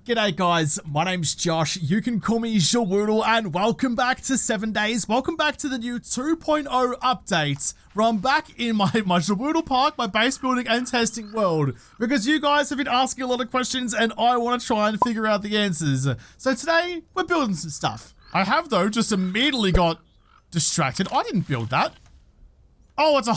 G'day guys, my name's Josh, you can call me JaWoodle, and welcome back to 7 days. Welcome back to the new 2.0 update, where I'm back in my JaWoodle park, my base building and testing world, because you guys have been asking a lot of questions and I want to try and figure out the answers. So today, we're building some stuff. I have though just immediately got distracted. I didn't build that. Oh, it's a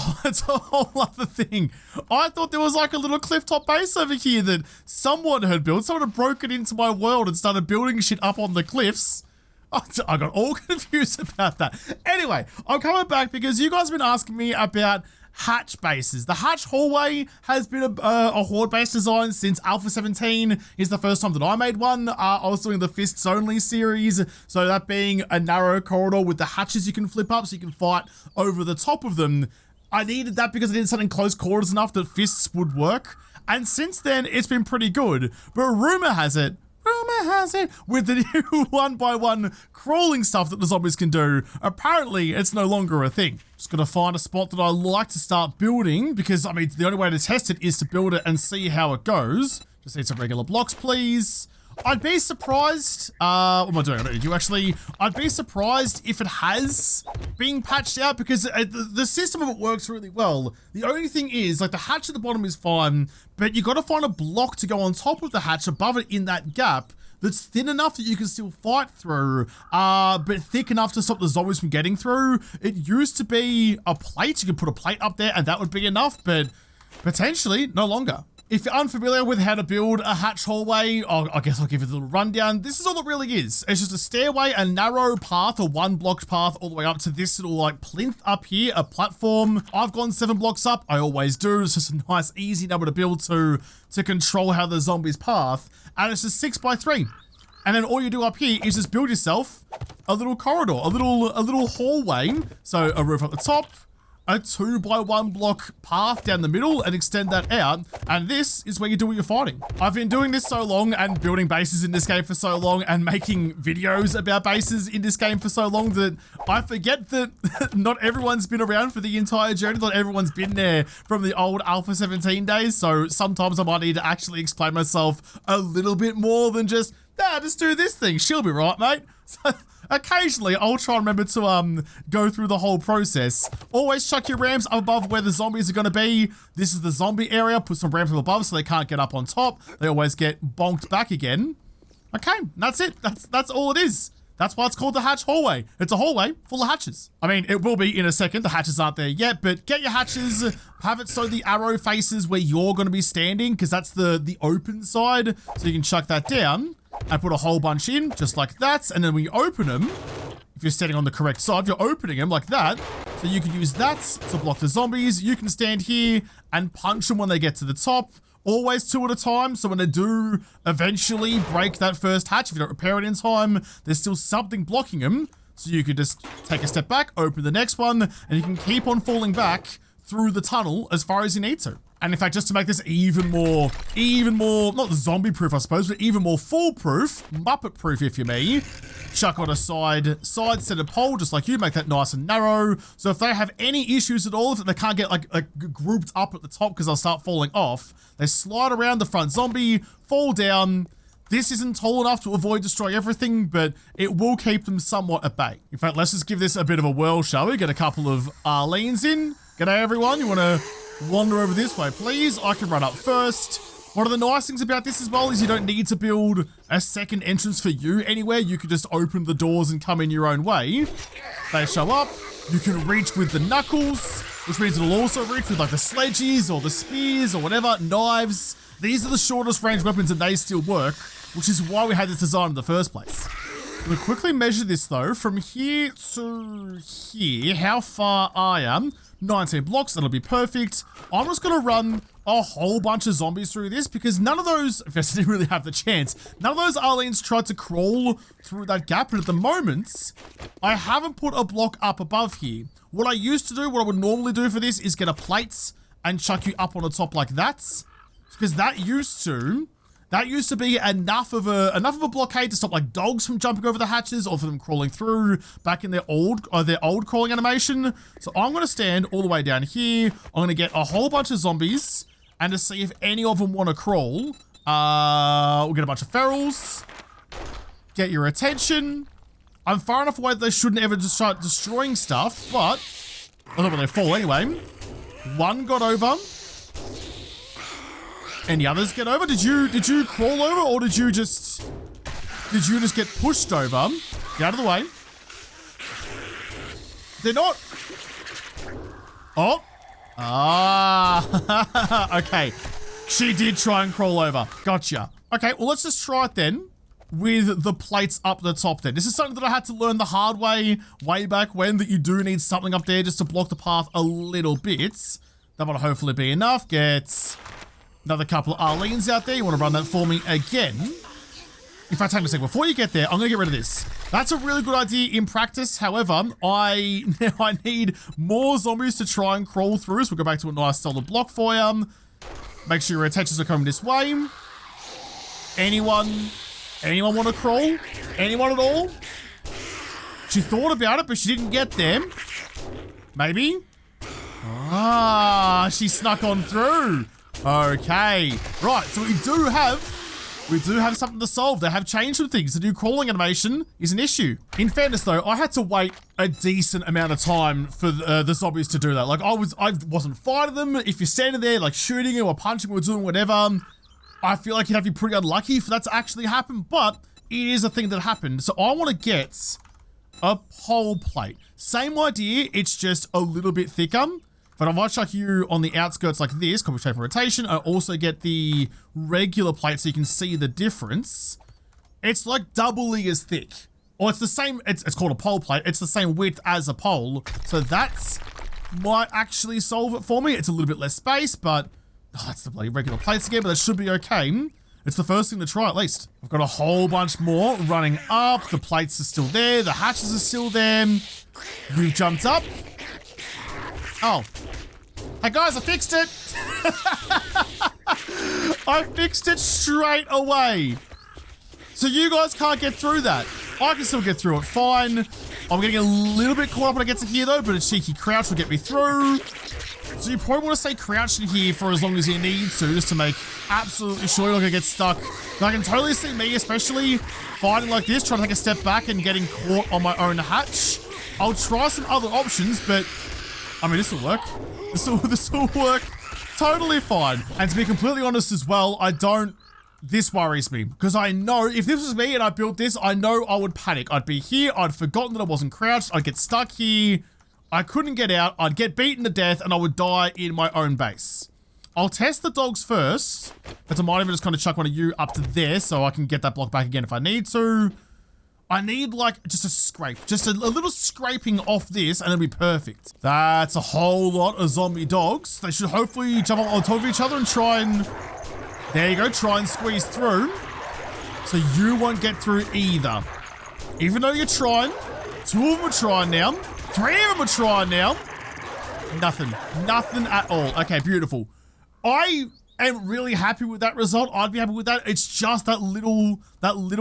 whole other thing. I thought there was like a little clifftop base over here that someone had built. Someone had broken into my world and started building shit up on the cliffs. I got all confused about that. Anyway, I'm coming back because you guys have been asking me about hatch bases. The hatch hallway has been a horde base design since Alpha 17 is the first time that I made one. I was doing the fists only series, so that being a narrow corridor with the hatches you can flip up so you can fight over the top of them. I needed that because I needed something close quarters enough that fists would work, and since then it's been pretty good. But rumor has it, with the new 1x1 crawling stuff that the zombies can do, apparently it's no longer a thing. Just gonna find a spot that I like to start building, because I mean the only way to test it is to build it and see how it goes. Just need some regular blocks, please. I'd be surprised, what am I doing? I don't need you actually. I'd be surprised if it has been patched out, because the system of it works really well. The only thing is, like, the hatch at the bottom is fine, but you gotta find a block to go on top of the hatch above it in that gap that's thin enough that you can still fight through, but thick enough to stop the zombies from getting through. It used to be a plate. You could put a plate up there and that would be enough, but potentially no longer. If you're unfamiliar with how to build a hatch hallway, I guess I'll give it a little rundown. This is all it really is. It's just a stairway, a narrow path, or one blocked path all the way up to this little like plinth up here, a platform. I've gone 7 blocks up. I always do. It's just a nice, easy number to build to control how the zombies path. And it's just 6x3. And then all you do up here is just build yourself a little corridor, a little hallway. So a roof at the top, a 2x1 block path down the middle, and extend that out, and this is where you do what you're fighting. I've been doing this so long and building bases in this game for so long and making videos about bases in this game for so long that I forget that not everyone's been around for the entire journey. Not everyone's been there from the old Alpha 17 days, so sometimes I might need to actually explain myself a little bit more than just do this thing, she'll be right, mate. So occasionally, I'll try and remember to go through the whole process. Always chuck your ramps up above where the zombies are going to be. This is the zombie area. Put some ramps up above so they can't get up on top. They always get bonked back again. Okay, that's it. That's all it is. That's why it's called the hatch hallway. It's a hallway full of hatches. I mean, it will be in a second. The hatches aren't there yet, but get your hatches. Have it so the arrow faces where you're going to be standing, because that's the open side. So you can chuck that down and put a whole bunch in, just like that. And then when you open them, if you're standing on the correct side, you're opening them like that. So you can use that to block the zombies. You can stand here and punch them when they get to the top. Always 2 at a time, so when they do eventually break that first hatch, if you don't repair it in time, there's still something blocking them. So you could just take a step back, open the next one, and you can keep on falling back through the tunnel as far as you need to. And in fact, just to make this even more, not zombie proof, I suppose, but even more foolproof, Muppet proof if you may, chuck on a side centered pole, just like you, make that nice and narrow. So if they have any issues at all, if they can't get like grouped up at the top because they'll start falling off, they slide around the front zombie, fall down. This isn't tall enough to avoid destroy everything, but it will keep them somewhat at bay. In fact, let's just give this a bit of a whirl, shall we? Get a couple of Arlenes in. G'day everyone, you want to wander over this way, please? I can run up first. One of the nice things about this as well is you don't need to build a second entrance for you anywhere. You can just open the doors and come in your own way. They show up. You can reach with the knuckles, which means it'll also reach with like the sledges or the spears or whatever, knives. These are the shortest range weapons and they still work, which is why we had this design in the first place. We'll quickly measure this though. From here to here, how far I am. 19 blocks, that'll be perfect. I'm just gonna run a whole bunch of zombies through this because none of those, I guess I didn't really have the chance, none of those Arlenes tried to crawl through that gap, but at the moment, I haven't put a block up above here. What I used to do, what I would normally do for this is get a plate and chuck you up on the top like that, because that used to be enough of a blockade to stop like dogs from jumping over the hatches or for them crawling through back in their old crawling animation. So I'm going to stand all the way down here. I'm going to get a whole bunch of zombies and to see if any of them want to crawl We'll get a bunch of ferals. Get your attention. I'm far enough away that they shouldn't ever just start destroying stuff, but I don't know where they fall anyway. One got over. And the others get over. Did you crawl over, or did you just get pushed over? Get out of the way. They're not. Oh. Ah. Okay. She did try and crawl over. Gotcha. Okay, well, let's just try it then with the plates up the top then. This is something that I had to learn the hard way back when, that you do need something up there just to block the path a little bit. That will hopefully be enough. Get another couple of Arlenes out there. You want to run that for me again. In fact, hang on a second. Before you get there, I'm going to get rid of this. That's a really good idea in practice. However, I need more zombies to try and crawl through. So we'll go back to a nice solid block for you. Make sure your attentions are coming this way. Anyone want to crawl? Anyone at all? She thought about it, but she didn't get there. Maybe? Ah, she snuck on through. Okay. Right, so we do have something to solve. They have changed some things. The new crawling animation is an issue. In fairness though, I had to wait a decent amount of time for the zombies to do that. Like I wasn't fighting them. If you're standing there like shooting them or punching them or doing whatever, I feel like you'd have to be pretty unlucky for that to actually happen, but it is a thing that happened. So I want to get a pole plate. Same idea, it's just a little bit thicker. But if I chuck you on the outskirts like this, copy shape and rotation, I also get the regular plate so you can see the difference. It's like doubly as thick. Or it's the same, it's called a pole plate. It's the same width as a pole. So that might actually solve it for me. It's a little bit less space, but that's the bloody regular plates again, but that should be okay. It's the first thing to try at least. I've got a whole bunch more running up. The plates are still there. The hatches are still there. We've jumped up. Oh. Hey guys, I fixed it. I fixed it straight away. So you guys can't get through that. I can still get through it fine. I'm getting a little bit caught up when I get to here though, but a cheeky crouch will get me through. So you probably want to stay crouched in here for as long as you need to, just to make absolutely sure you're not going to get stuck. But I can totally see me, especially fighting like this, trying to take a step back and getting caught on my own hatch. I'll try some other options, but I mean, this will work. This will work totally fine. And to be completely honest as well, this worries me. Because I know, if this was me and I built this, I know I would panic. I'd be here, I'd forgotten that I wasn't crouched, I'd get stuck here, I couldn't get out, I'd get beaten to death, and I would die in my own base. I'll test the dogs first, but I might even just kind of chuck one of you up to there so I can get that block back again if I need to. I need like just a scrape, just a little scraping off this and it'll be perfect. That's a whole lot of zombie dogs. They should hopefully jump on top of each other and try and, there you go, try and squeeze through. So you won't get through either. Even though you're trying, 2 of them are trying now, 3 of them are trying now. Nothing at all. Okay, beautiful. I am really happy with that result. I'd be happy with that. It's just that little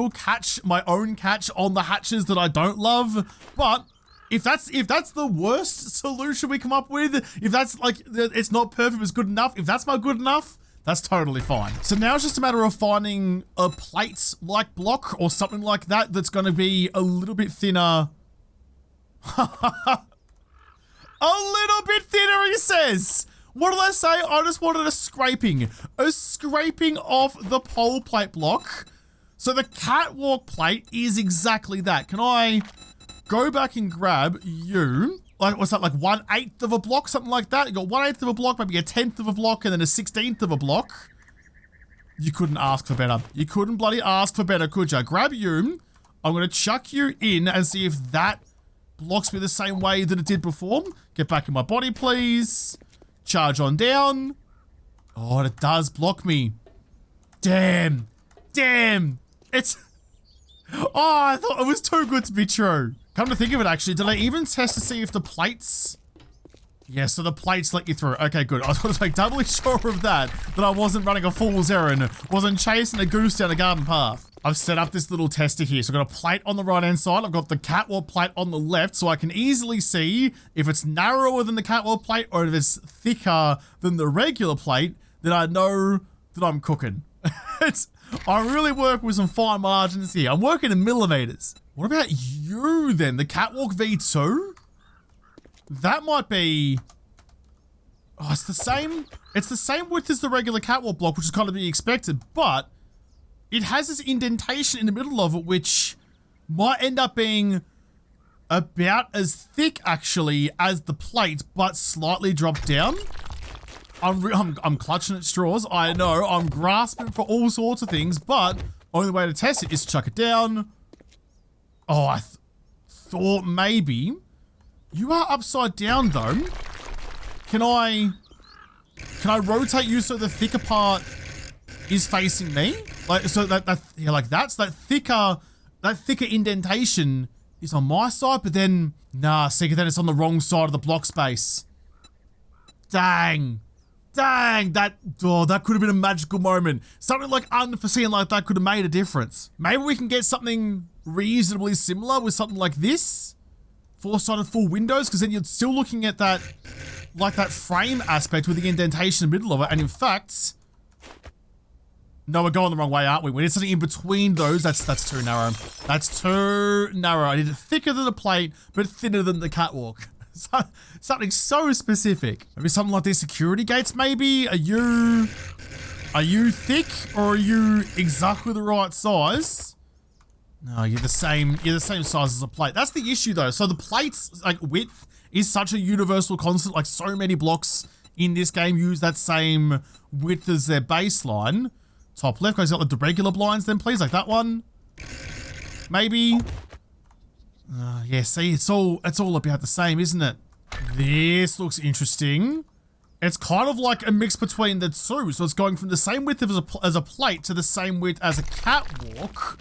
catch, my own catch on the hatches that I don't love. But if that's the worst solution we come up with, if that's like, it's not perfect, it's good enough, if that's not good enough, that's totally fine. So now it's just a matter of finding a plate-like block or something like that that's going to be a little bit thinner. A little bit thinner, he says. What did I say? I just wanted a scraping off the pole plate block. So the catwalk plate is exactly that. Can I go back and grab you? Like, what's that, like 1/8 of a block, something like that? You got 1/8 of a block, maybe a 10th of a block, and then a 16th of a block. You couldn't ask for better. You couldn't bloody ask for better, could ya? Grab you. I'm going to chuck you in and see if that blocks me the same way that it did before. Get back in my body, please. Charge on down. Oh, it does block me. Damn. It's... Oh, I thought it was too good to be true. Come to think of it, actually, did I even test to see if the plates... Yeah, so the plates let you through. Okay, good. I was like doubly sure of that I wasn't running a fool's errand, wasn't chasing a goose down a garden path. I've set up this little tester here. So I've got a plate on the right-hand side. I've got the catwalk plate on the left, so I can easily see if it's narrower than the catwalk plate or if it's thicker than the regular plate, then I know that I'm cooking. I really work with some fine margins here. I'm working in millimeters. What about you then? The catwalk V2? That might be... Oh, it's the same. It's the same width as the regular catwalk block, which is kind of to be expected, but it has this indentation in the middle of it, which might end up being about as thick, actually, as the plate, but slightly dropped down. I'm clutching at straws. I know. I'm grasping for all sorts of things, but only way to test it is to chuck it down. Oh, I thought maybe. You are upside down, though. Can I rotate you so the thicker part is facing me? Like, so like that. So that thicker indentation is on my side, but then, nah, see, then it's on the wrong side of the block space. Dang, that could have been a magical moment. Something like unforeseen like that could have made a difference. Maybe we can get something reasonably similar with something like this. Four-sided full windows, because then you're still looking at that, like that frame aspect with the indentation in the middle of it. And in fact, no, we're going the wrong way, aren't we? We need something in between those. That's too narrow. That's too narrow. I need it thicker than the plate, but thinner than the catwalk. Something so specific. Maybe something like these security gates, maybe? Are you thick, or are you exactly the right size? No, you're the same size as a plate. That's the issue though. So the plate's like width is such a universal constant. Like so many blocks in this game use that same width as their baseline. Top left, guys, got the regular blinds then please, like that one. Maybe. Yeah, see, it's all about the same, isn't it? This looks interesting. It's kind of like a mix between the two. So it's going from the same width as a plate to the same width as a catwalk.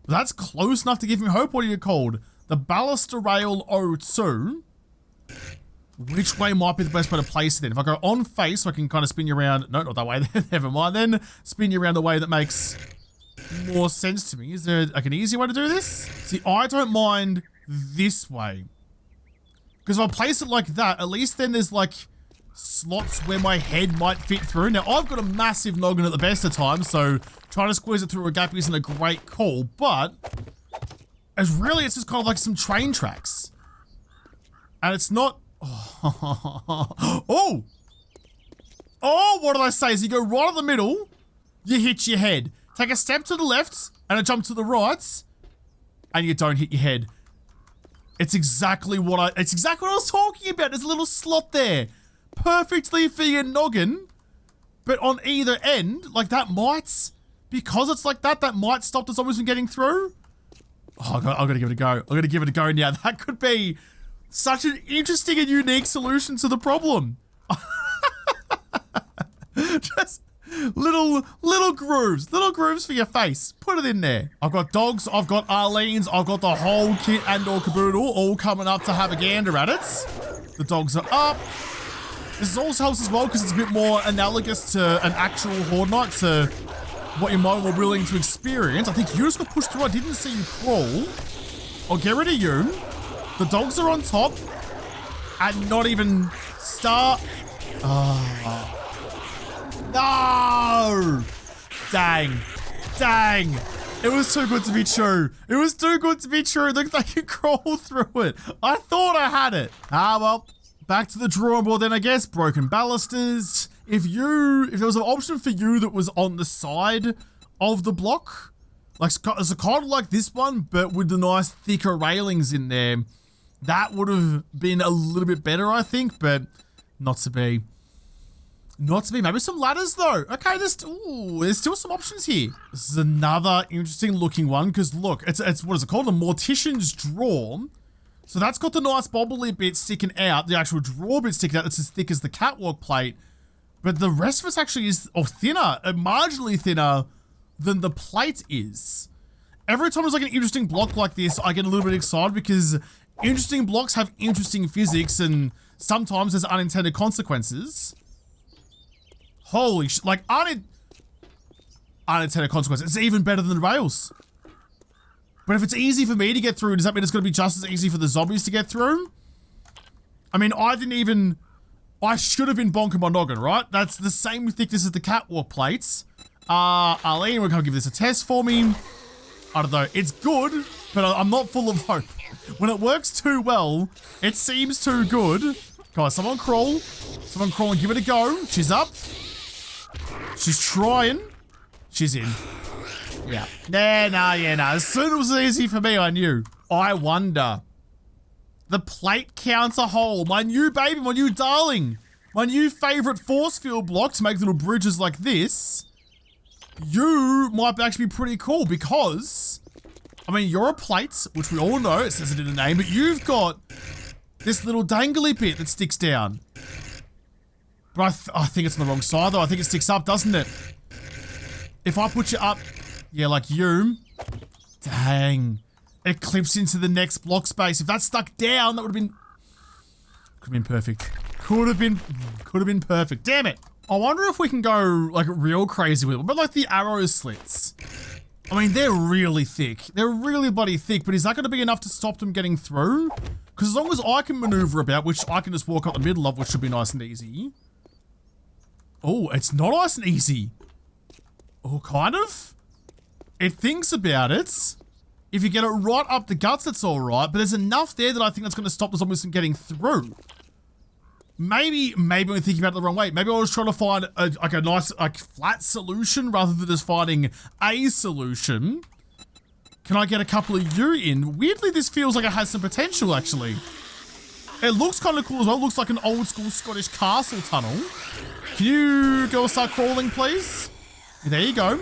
That's close enough to give me hope. What are you called? The baluster rail 02. Which way might be the best way to place it in? If I go on face, so I can kind of spin you around. No, not that way. Never mind. Then spin you around the way that makes more sense to me. Is there like an easier way to do this? See, I don't mind this way. Because if I place it like that, at least then there's like slots where my head might fit through. Now, I've got a massive noggin at the best of times, so trying to squeeze it through a gap isn't a great call, but it's just kind of like some train tracks. And it's not... Oh! Oh, what did I say? So you go right in the middle, you hit your head. Take a step to the left, and a jump to the right, and you don't hit your head. It's exactly what I was talking about. There's a little slot there. Perfectly for your noggin, but on either end, like that might, because it's like that might stop the zombies from getting through. Oh, I'm gonna give it a go. I'm gonna give it a go now. That could be such an interesting and unique solution to the problem. Just little grooves for your face. Put it in there. I've got dogs, I've got Arlene's, I've got the whole kit and or caboodle all coming up to have a gander at it. The dogs are up. This also helps as well because it's a bit more analogous to an actual Horde night, to what you might be more willing to experience. I think you just got pushed through. I didn't see you crawl. I'll get rid of you. The dogs are on top and not even start. Oh. No! Dang. It was too good to be true. It was too good to be true. Looked like you crawled through it. I thought I had it. Ah, well. Back to the drawing board then, I guess. Broken balusters. If there was an option for you that was on the side of the block, like it's kind of like this one, but with the nice thicker railings in there, that would have been a little bit better, I think, but not to be. Maybe some ladders though. Okay, there's still some options here. This is another interesting looking one, because look, it's what is it called? A mortician's drawer. So that's got the nice bobbly bit sticking out, the actual drawer bit sticking out that's as thick as the catwalk plate. But the rest of it actually is thinner, marginally thinner than the plate is. Every time there's like an interesting block like this, I get a little bit excited because interesting blocks have interesting physics and sometimes there's unintended consequences. Holy sh... Like, unintended consequences. It's even better than the rails. But if it's easy for me to get through, does that mean it's going to be just as easy for the zombies to get through? I mean, I should have been bonking my noggin, right? That's the same thickness as the catwalk plates. Arlene will come give this a test for me. I don't know. It's good, but I'm not full of hope. When it works too well, it seems too good. Come on, someone crawl. Someone crawl and give it a go. She's up. She's trying. She's in. Yeah. Nah. As soon as it was easy for me, I knew. I wonder. The plate counter hole. My new baby, my new darling. My new favorite force field block to make little bridges like this. You might actually be pretty cool because, I mean, you're a plate, which we all know, it says it in the name, but you've got this little dangly bit that sticks down. But I think it's on the wrong side though. I think it sticks up, doesn't it? If I put you up, yeah, like you, dang, it clips into the next block space. If that stuck down, that would have been perfect. Could have been perfect. Damn it. I wonder if we can go like real crazy with it, but like the arrow slits. I mean, they're really thick. They're really bloody thick, but is that going to be enough to stop them getting through? Because as long as I can maneuver about, which I can just walk up the middle of, which should be nice and easy. Oh, it's not nice and easy. Oh, kind of. It thinks about it. If you get it right up the guts, it's all right, but there's enough there that I think that's going to stop the zombies from getting through. Maybe I'm thinking about it the wrong way. Maybe I was trying to find a nice, flat solution rather than just finding a solution. Can I get a couple of you in? Weirdly, this feels like it has some potential, actually. It looks kind of cool as well. It looks like an old school Scottish castle tunnel. Can you go and start crawling, please? There you go.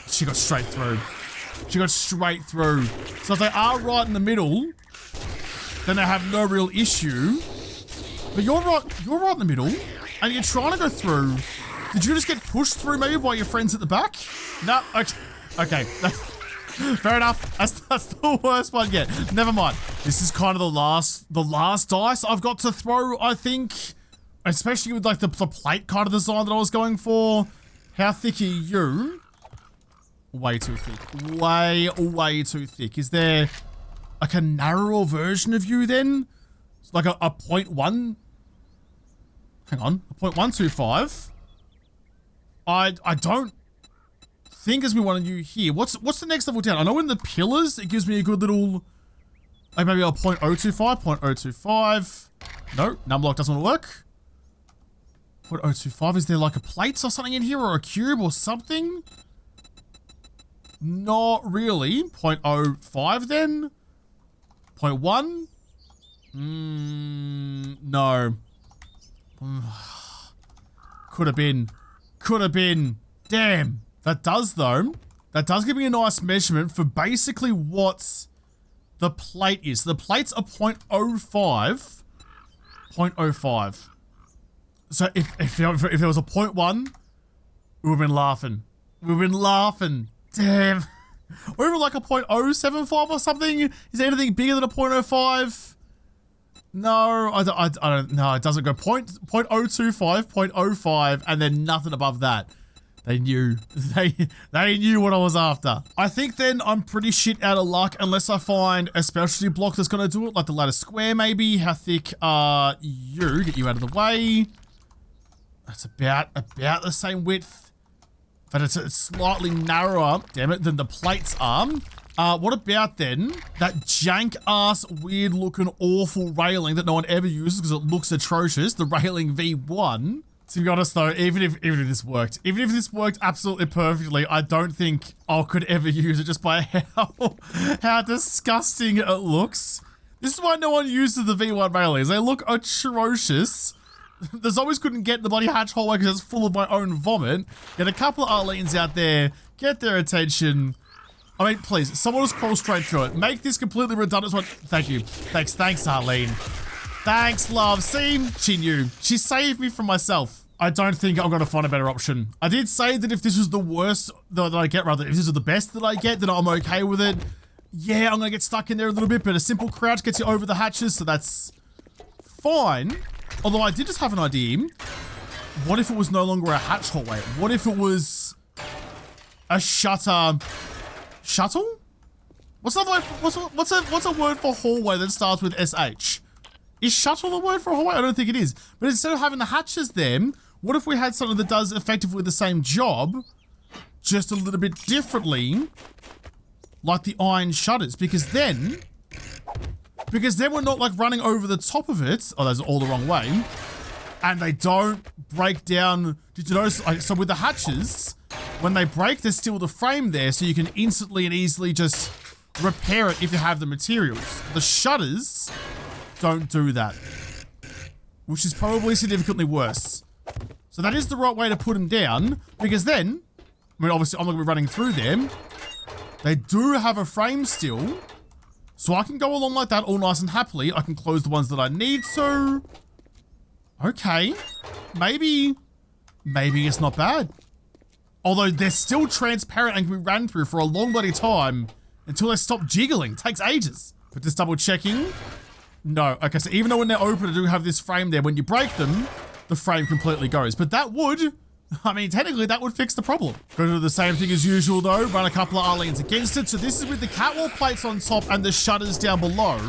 She got straight through. She got straight through. So if they are right in the middle, then they have no real issue. But you're right in the middle, and you're trying to go through. Did you just get pushed through maybe by your friends at the back? No, okay. Fair enough. That's the worst one yet. Never mind. This is kind of the last dice I've got to throw, I think. Especially with like the plate kind of design that I was going for. How thick are you? Way too thick. Way too thick. Is there like a narrower version of you then? Like a 0.1? Hang on, a 0.125. I don't think as we wanted you here. What's the next level down? I know in the pillars it gives me a good little, like maybe a 0.025, 0.025. No, numblock doesn't want to work. 0.025, is there like a plate or something in here or a cube or something? Not really. 0.05 then? 0.1? No. Could have been. Damn. That does though. That does give me a nice measurement for basically what the plate is. The plate's a 0.05. 0.05. So if there was a 0.1, we would have been laughing. Damn. Or even like a 0.075 or something. Is there anything bigger than a 0.05? No, I don't know. It doesn't go 0.025, 0.05, and then nothing above that. They knew. They knew what I was after. I think then I'm pretty shit out of luck unless I find a specialty block that's going to do it, like the ladder square maybe. How thick are you? Get you out of the way. That's about the same width, but it's slightly narrower, damn it, than the plates are. What about then that jank-ass, weird-looking, awful railing that no one ever uses because it looks atrocious, the railing V1? To be honest though, even if this worked absolutely perfectly, I don't think I could ever use it just by how disgusting it looks. This is why no one uses the V1 railings. They look atrocious. The zombies couldn't get the bloody hatch hallway because it's full of my own vomit. Get a couple of Arlenes out there, get their attention. I mean, please, someone just crawl straight through it. Make this completely redundant. Thank you. Thanks, Arlene. Thanks, love. See? She knew. She saved me from myself. I don't think I'm going to find a better option. I did say that if this was the worst that I get, rather, if this is the best that I get, then I'm okay with it. Yeah, I'm going to get stuck in there a little bit, but a simple crouch gets you over the hatches, so that's fine. Although I did just have an idea. What if it was no longer a hatch hallway? What if it was a shuttle? What's a word for hallway that starts with SH? Is shuttle a word for a hallway? I don't think it is. But instead of having the hatches there, what if we had something that does effectively the same job, just a little bit differently, like the iron shutters, because then we're not like running over the top of it. Oh, that's all the wrong way. And they don't break down. Did you notice? Like, so with the hatches, when they break, there's still the frame there, so you can instantly and easily just repair it if you have the materials. The shutters don't do that, which is probably significantly worse. So that is the right way to put them down, because then, I mean, obviously I'm not going to be running through them. They do have a frame still, so I can go along like that all nice and happily. I can close the ones that I need to. Okay, maybe it's not bad. Although they're still transparent and can be ran through for a long bloody time until they stop jiggling. It takes ages. But just double checking. No, okay, so even though when they're open, I do have this frame there. When you break them, the frame completely goes. But that would, I mean, technically that would fix the problem. Go to do the same thing as usual though. Run a couple of R-lanes against it. So this is with the catwalk plates on top and the shutters down below.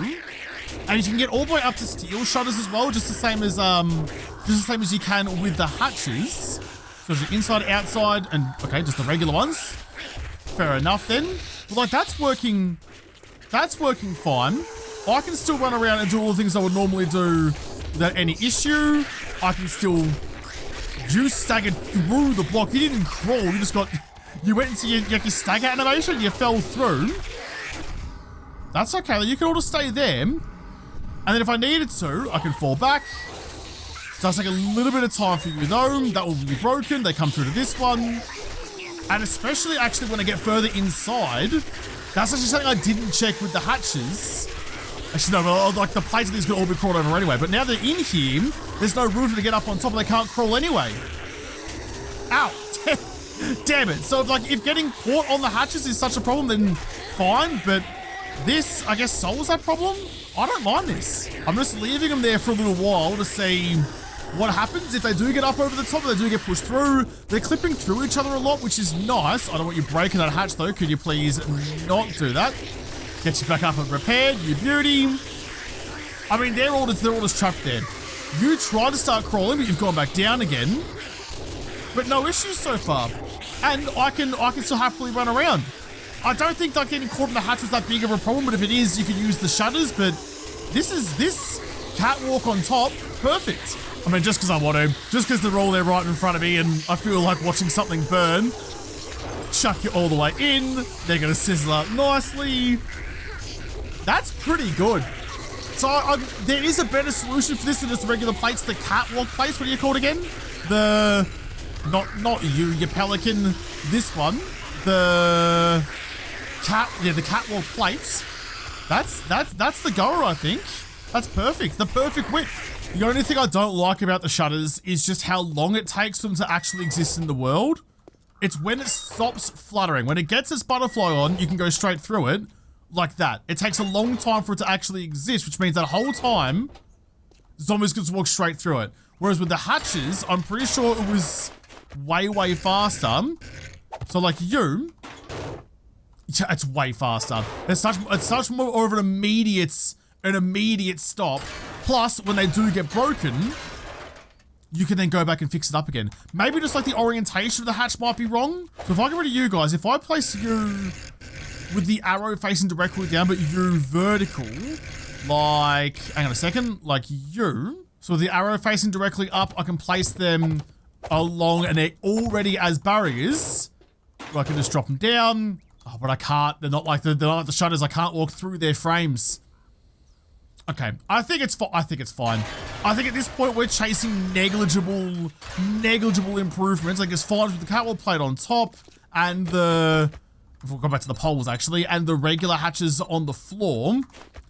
And you can get all the way up to steel shutters as well, just the same as you can with the hatches. So the inside, outside, and okay, just the regular ones. Fair enough then. But like that's working fine. I can still run around and do all the things I would normally do without any issue. I can still, you staggered through the block. You didn't crawl, you went into your stagger animation, you fell through. That's okay, you can all just stay there. And then if I needed to, I can fall back. It does take a little bit of time for you though. That will be broken. They come through to this one. And especially actually when I get further inside, that's actually something I didn't check with the hatches. Actually, no, like the plates of these could all be crawled over anyway. But now they're in here, there's no room for them to get up on top and they can't crawl anyway. Ow. Damn it. So if getting caught on the hatches is such a problem, then fine. But this, I guess, solves that problem. I don't mind this. I'm just leaving them there for a little while to see what happens if they do get up over the top, or they do get pushed through. They're clipping through each other a lot, which is nice. I don't want you breaking that hatch though. Could you please not do that? Get you back up and repaired, you beauty. I mean, they're all just trapped there. You try to start crawling, but you've gone back down again. But no issues so far. And I can still happily run around. I don't think like getting caught in the hatch was that big of a problem, but if it is, you can use the shutters. But this catwalk on top, perfect. I mean, just because I want to, just because they're all there right in front of me and I feel like watching something burn. Chuck you all the way in. They're going to sizzle up nicely. That's pretty good. So there is a better solution for this than just the regular plates, the catwalk plates. What are you called again? The, not you pelican. This one, the catwalk plates. That's the goer, I think. That's perfect. The perfect width. The only thing I don't like about the shutters is just how long it takes for them to actually exist in the world. It's when it stops fluttering. When it gets its butterfly on, you can go straight through it like that. It takes a long time for it to actually exist, which means that whole time, zombies can just walk straight through it. Whereas with the hatches, I'm pretty sure it was way, way faster. So like you, yeah, it's way faster. It's such more of an immediate stop. Plus, when they do get broken, you can then go back and fix it up again. Maybe just like the orientation of the hatch might be wrong. So if I get rid of you guys, if I place you with the arrow facing directly down, but you vertical, like, hang on a second, like you. So with the arrow facing directly up, I can place them along and they're already as barriers. I can just drop them down. Oh, but I can't. They're not like the shutters. I can't walk through their frames. Okay, I think it's fine. I think at this point we're chasing negligible improvements. Like it's fine with the catwalk plate on top and the, if we'll go back to the poles actually, and the regular hatches on the floor.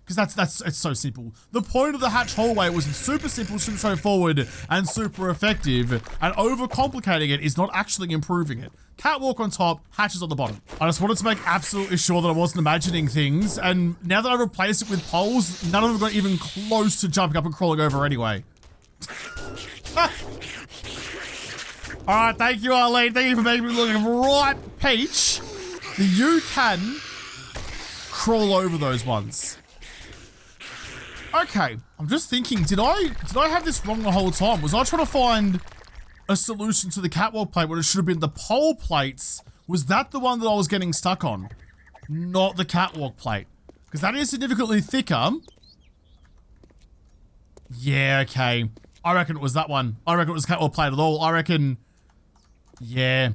Because it's so simple. The point of the hatch hallway was super simple, super straightforward, and super effective. And overcomplicating it is not actually improving it. Catwalk on top, hatches on the bottom. I just wanted to make absolutely sure that I wasn't imagining things. And now that I've replaced it with poles, none of them got even close to jumping up and crawling over anyway. All right, thank you, Arlene. Thank you for making me look right peach. You can crawl over those ones. Okay, I'm just thinking, did I have this wrong the whole time? Was I trying to find a solution to the catwalk plate when it should have been the pole plates Was that the one that I was getting stuck on? Not the catwalk plate. Because that is significantly thicker. Yeah, okay. I reckon it was that one. I reckon it was catwalk plate at all. I reckon... Yeah.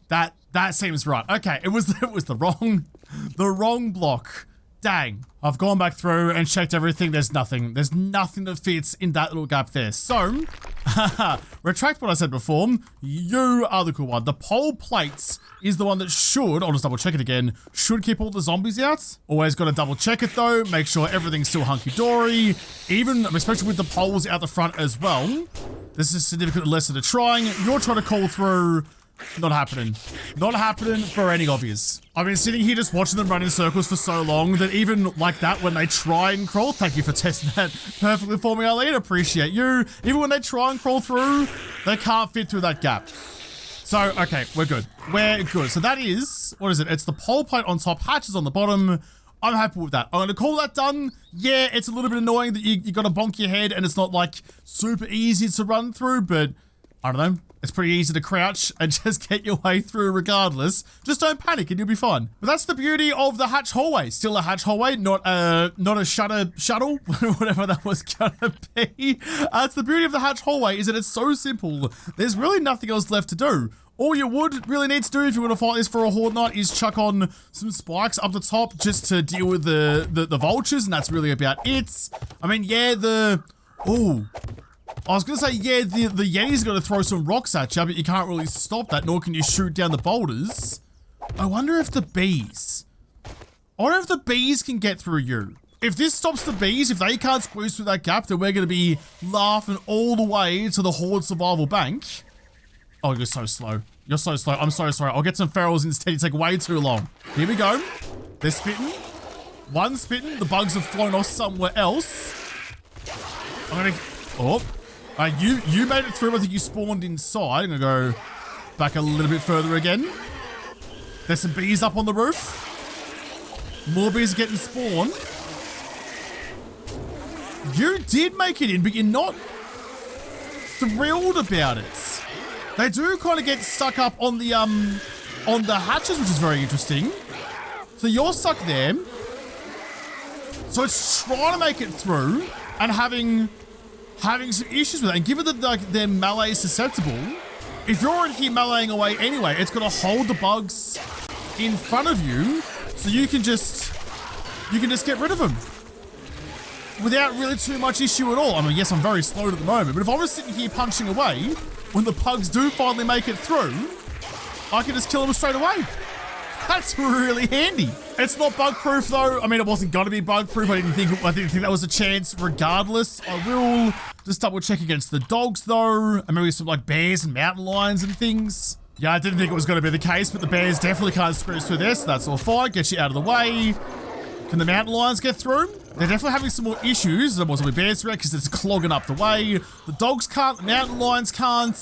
That seems right. Okay, it was the wrong block. Dang. I've gone back through and checked everything. There's nothing. There's nothing that fits in that little gap there. So, retract what I said before. You are the cool one. The pole plates is the one that should, I'll just double check it again, should keep all the zombies out. Always got to double check it though. Make sure everything's still hunky-dory. Even, especially with the poles out the front as well. This is significantly less than trying. You're trying to call through. Not happening. Not happening for any obvious. I've been sitting here just watching them run in circles for so long that even like that, when they try and crawl, thank you for testing that perfectly for me, Eileen, appreciate you. Even when they try and crawl through, they can't fit through that gap. So, okay, we're good. We're good. So that is, what is it? It's the pole plate on top, hatches on the bottom. I'm happy with that. I'm going to call that done. Yeah, it's a little bit annoying that you got to bonk your head and it's not like super easy to run through, but I don't know. It's pretty easy to crouch and just get your way through regardless. Just don't panic and you'll be fine. But that's the beauty of the hatch hallway. Still a hatch hallway, not a shuttle, whatever that was gonna be. It's the beauty of the hatch hallway is that it's so simple. There's really nothing else left to do. All you would really need to do if you want to fight this for a horde night is chuck on some spikes up the top just to deal with the vultures, and that's really about it. I mean, yeah, I was going to say, yeah, the Yeti's going to throw some rocks at you, but you can't really stop that, nor can you shoot down the boulders. I wonder if the bees can get through you. If this stops the bees, if they can't squeeze through that gap, then we're going to be laughing all the way to the horde survival bank. Oh, you're so slow. You're so slow. I'm so sorry. I'll get some ferals instead. You take way too long. Here we go. They're spitting. One spitting. The bugs have flown off somewhere else. I'm going to... Oh. You made it through. I think you spawned inside. I'm gonna go back a little bit further again. There's some bees up on the roof. More bees are getting spawned. You did make it in, but you're not thrilled about it. They do kind of get stuck up on the hatches, which is very interesting. So you're stuck there. So it's trying to make it through and having some issues with it. And given that like they're melee susceptible, if you're in here meleeing away anyway, it's gonna hold the bugs in front of you, so you can just get rid of them without really too much issue at all. I mean, yes, I'm very slow at the moment, but if I was sitting here punching away, when the bugs do finally make it through, I can just kill them straight away. That's really handy. It's not bug proof though. I mean, it wasn't gonna be bug proof. I didn't think that was a chance regardless. I will just double check against the dogs though. And maybe some like bears and mountain lions and things. Yeah, I didn't think it was gonna be the case, but the bears definitely can't squeeze through this. So that's all fine. Get you out of the way. Can the mountain lions get through? They're definitely having some more issues. There wasn't with bears threat because it's clogging up the way. The dogs can't, the mountain lions can't.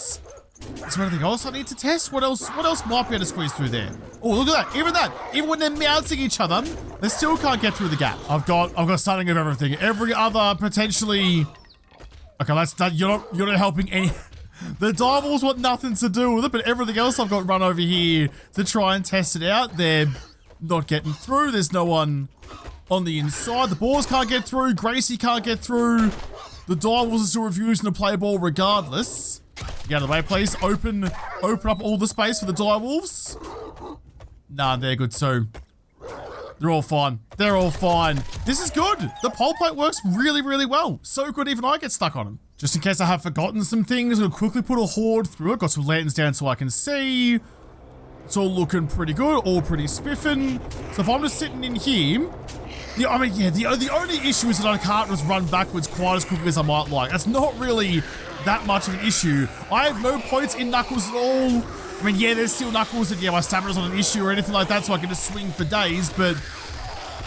Is there anything else I need to test? What else might be able to squeeze through there? Oh, look at that. Even when they're mounting each other, they still can't get through the gap. I've got something of everything. Every other potentially... Okay, that's that. You're not helping any... The diables want nothing to do with it, but everything else I've got run over here to try and test it out. They're not getting through. There's no one on the inside. The boars can't get through. Gracie can't get through. The diables are still refusing to play ball regardless. Get out of the way, please. Open up all the space for the direwolves. Nah, they're good too. They're all fine. They're all fine. This is good. The pole plate works really, really well. So good even I get stuck on them. Just in case I have forgotten some things, I'm gonna quickly put a horde through it. Got some lanterns down so I can see. It's all looking pretty good, all pretty spiffing. So if I'm just sitting in here, the only issue is that I can't just run backwards quite as quickly as I might like. That's not really that much of an issue. I have no points in Knuckles at all. I mean, yeah, there's still Knuckles and yeah, my stamina's not an issue or anything like that, so I can just swing for days, but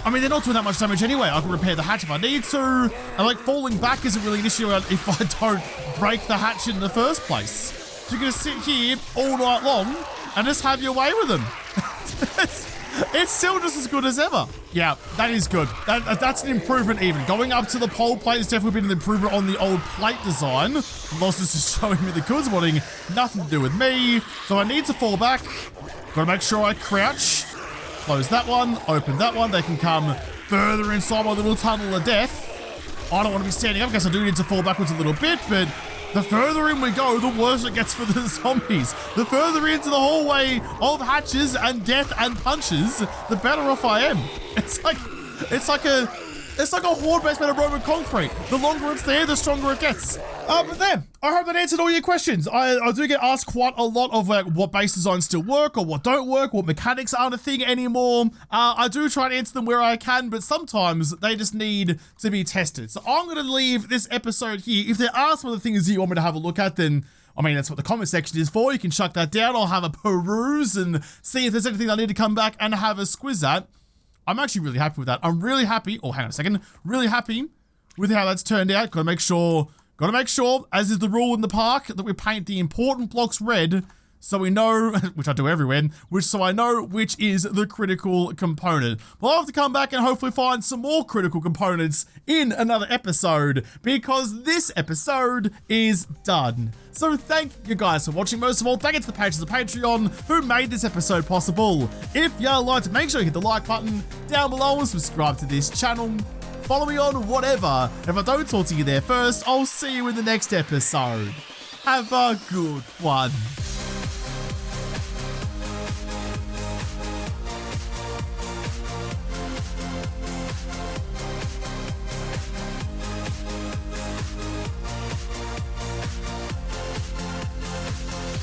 I mean, they're not doing that much damage anyway. I can repair the hatch if I need to, and like falling back isn't really an issue if I don't break the hatch in the first place. So you're gonna sit here all night long and just have your way with them. It's still just as good as ever. Yeah, that is good. That's an improvement even. Going up to the pole plate has definitely been an improvement on the old plate design. Loss is just showing me the goods modding. Nothing to do with me. So I need to fall back. Gotta make sure I crouch. Close that one. Open that one. They can come further inside my little tunnel of death. I don't want to be standing up. I guess I do need to fall backwards a little bit, but the further in we go, the worse it gets for the zombies. The further into the hallway of hatches and death and punches, the better off I am. It's like a horde based made of Roman concrete. The longer it's there, the stronger it gets. But there, I hope that answered all your questions. I do get asked quite a lot of like what base designs still work or what don't work, what mechanics aren't a thing anymore. I do try and answer them where I can, but sometimes they just need to be tested. So I'm going to leave this episode here. If there are some of the things that you want me to have a look at, then I mean, that's what the comment section is for. You can chuck that down. I'll have a peruse and see if there's anything I need to come back and have a squiz at. I'm actually really happy with that. I'm really happy. Oh, hang on a second. Really happy with how that's turned out. Gotta make sure, as is the rule in the park, that we paint the important blocks red so we know, which I do everywhere, so I know which is the critical component. We'll have to come back and hopefully find some more critical components in another episode, because this episode is done. So thank you guys for watching. Most of all, thank you to the patrons of Patreon who made this episode possible. If you liked it, make sure you hit the like button down below and subscribe to this channel. Follow me on whatever. If I don't talk to you there first, I'll see you in the next episode. Have a good one.